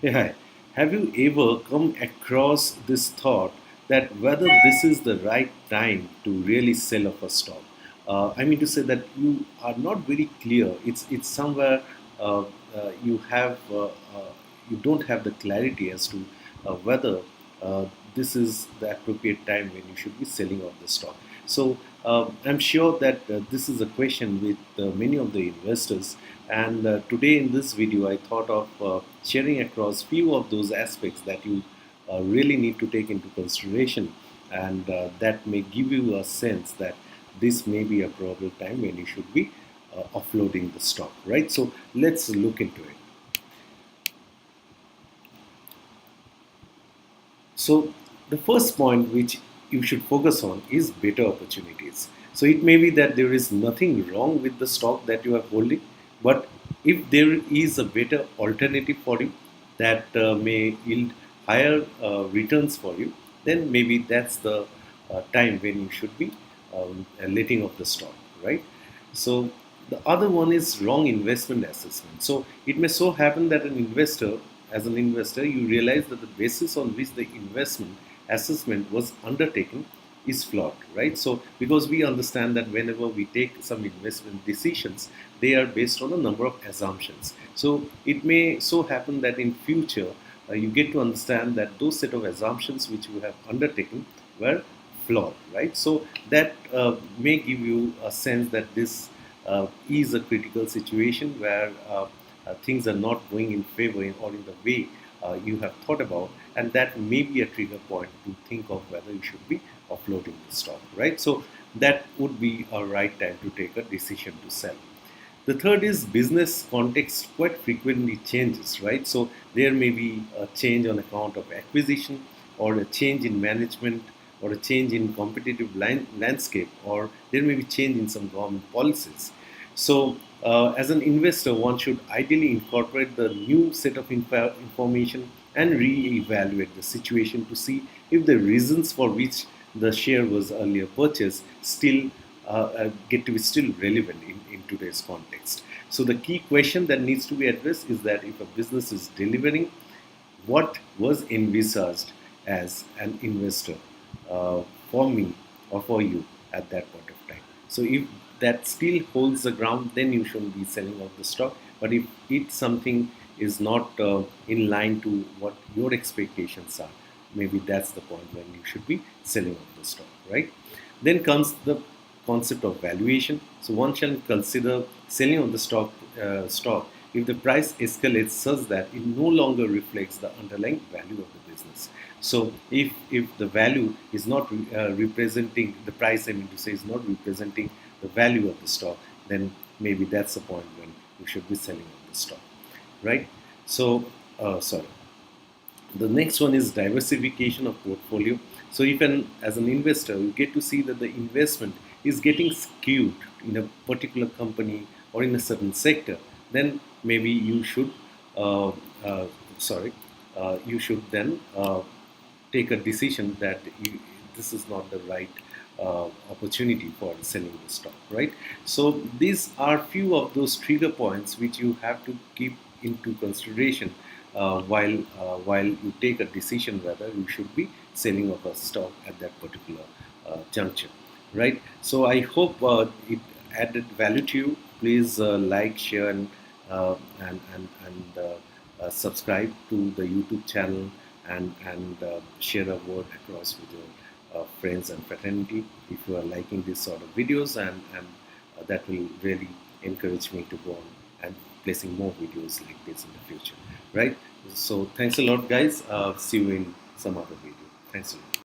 Hey, hi. Have you ever come across this thought that whether this is the right time to really sell off a stock? I mean to say that you are not very clear. It's somewhere you have you don't have the clarity as to whether uh, this is the appropriate time when you should be selling off the stock. So I'm sure that this is a question with many of the investors. And today in this video, I thought of sharing across few of those aspects that you really need to take into consideration, and that may give you a sense that this may be a probable time when you should be offloading the stock, right? So let's look into it. So the first point which you should focus on is better opportunities. So it may be that there is nothing wrong with the stock that you are holding, but if there is a better alternative for you that may yield higher returns for you, then maybe that's the time when you should be letting off the stock, right? So the other one is wrong investment assessment. So it may so happen that as an investor, you realize that the basis on which the investment assessment was undertaken is flawed, right? So because we understand that whenever we take some investment decisions, they are based on a number of assumptions. So it may so happen that in future you get to understand that those set of assumptions which you have undertaken were flawed, right? So that may give you a sense that this is a critical situation where things are not going in favor or in the way you have thought about, and that may be a trigger point to think of whether you should be offloading the stock, right? So that would be a right time to take a decision to sell. The third is business context quite frequently changes, right? So there may be a change on account of acquisition, or a change in management, or a change in competitive landscape, or there may be change in some government policies. So as an investor, one should ideally incorporate the new set of information and re-evaluate the situation to see if the reasons for which the share was earlier purchased still get to be still relevant in today's context. So the key question that needs to be addressed is that if a business is delivering what was envisaged as an investor uh, for me or for you at that point of time. So if that still holds the ground, then you shouldn't be selling off the stock. But if it's something is not in line to what your expectations are, maybe that's the point when you should be selling off the stock, right? Then comes the concept of valuation. So one shall consider selling of the stock if the price escalates such that it no longer reflects the underlying value of the business. So if the value is not representing the price, I mean to say, is not representing the value of the stock, then maybe that's the point when you should be selling of the stock, right? So sorry. The next one is diversification of portfolio. So if as an investor, you get to see that the investment is getting skewed in a particular company or in a certain sector, then maybe you should, uh, sorry, you should then take a decision that this is not the right opportunity for selling the stock, right? So these are few of those trigger points which you have to keep into consideration while you take a decision whether you should be selling of a stock at that particular juncture, right? So I hope it added value to you. Please like, share, and subscribe to the YouTube channel, and share a word across with your friends and fraternity if you are liking this sort of videos, and that will really encourage me to go on and placing more videos like this in the future, right? So thanks a lot, guys. See you in some other video. Thanks a lot.